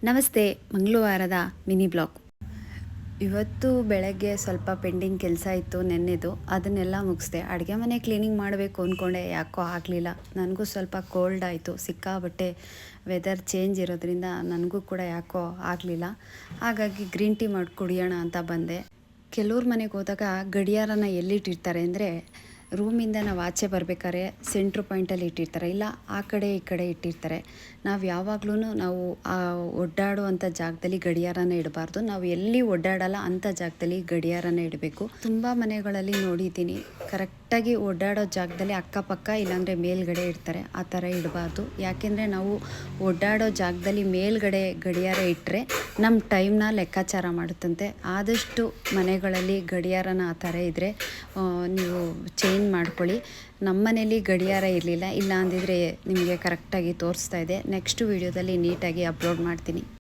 ನಮಸ್ತೆ. ಮಂಗಳವಾರದ mini blog. ಇವತ್ತು ಬೆಳಗ್ಗೆ ಸ್ವಲ್ಪ ಪೆಂಡಿಂಗ್ ಕೆಲಸ ಇತ್ತು ನೆನ್ನೆದು, ಅದನ್ನೆಲ್ಲ ಮುಗಿಸ್ದೆ. ಅಡುಗೆ ಮನೆ ಕ್ಲೀನಿಂಗ್ ಮಾಡಬೇಕು ಅಂದ್ಕೊಂಡೆ, ಯಾಕೋ ಆಗಲಿಲ್ಲ. ನನಗೂ ಸ್ವಲ್ಪ ಕೋಲ್ಡ್ ಆಯಿತು, ಸಿಕ್ಕಾಬಟ್ಟೆ ವೆದರ್ ಚೇಂಜ್ ಇರೋದ್ರಿಂದ ನನಗೂ ಕೂಡ ಯಾಕೋ ಆಗಲಿಲ್ಲ. ಹಾಗಾಗಿ ಗ್ರೀನ್ ಟೀ ಮಾಡಿ ಕುಡಿಯೋಣ ಅಂತ ಬಂದೆ. ಕೆಲವ್ರ ಮನೆಗೆ ಹೋದಾಗ ಗಡಿಯಾರನ ಎಲ್ಲಿಟ್ಟಿರ್ತಾರೆ ಅಂದರೆ, ರೂಮಿಂದ ನಾವು ಆಚೆ ಬರಬೇಕಾದ್ರೆ ಸೆಂಟ್ರ್ ಪಾಯಿಂಟಲ್ಲಿ ಇಟ್ಟಿರ್ತಾರೆ, ಇಲ್ಲ ಆ ಕಡೆ ಈ ಕಡೆ ಇಟ್ಟಿರ್ತಾರೆ. ನಾವು ಯಾವಾಗಲೂ ನಾವು ಒಡ್ಡಾಡುವಂಥ ಜಾಗದಲ್ಲಿ ಗಡಿಯಾರನ ಇಡಬಾರ್ದು. ನಾವು ಎಲ್ಲಿ ಒಡ್ಡಾಡಲ್ಲ ಅಂಥ ಜಾಗದಲ್ಲಿ ಗಡಿಯಾರನ ಇಡಬೇಕು. ತುಂಬ ಮನೆಗಳಲ್ಲಿ ನೋಡಿದ್ದೀನಿ, ಕರೆಕ್ಟಾಗಿ ಒಡ್ಡಾಡೋ ಜಾಗದಲ್ಲಿ ಅಕ್ಕಪಕ್ಕ ಇಲ್ಲಾಂದರೆ ಮೇಲ್ಗಡೆ ಇಡ್ತಾರೆ. ಆ ಥರ ಇಡಬಾರ್ದು. ಯಾಕೆಂದರೆ ನಾವು ಒಡ್ಡಾಡೋ ಜಾಗದಲ್ಲಿ ಮೇಲ್ಗಡೆ ಗಡಿಯಾರ ಇಟ್ಟರೆ ನಮ್ಮ ಟೈಮ್ನ ಲೆಕ್ಕಾಚಾರ ಮಾಡುತ್ತಂತೆ. ಆದಷ್ಟು ಮನೆಗಳಲ್ಲಿ ಗಡಿಯಾರನ ಆ ಥರ ಇದ್ದರೆ ನೀವು ಚೇಂಜ್ ಮಾಡ್ಕೊಳ್ಳಿ. ನಮ್ಮ ಮನೇಲಿ ಗಡಿಯಾರ ಇರಲಿಲ್ಲ, ಇಲ್ಲ ಅಂದಿದ್ರೆ ನಿಮಗೆ ಕರೆಕ್ಟಾಗಿ ತೋರಿಸ್ತಾ ಇದೆ. ನೆಕ್ಸ್ಟ್ ವೀಡಿಯೋದಲ್ಲಿ ನೀಟಾಗಿ ಅಪ್ಲೋಡ್ ಮಾಡ್ತೀನಿ.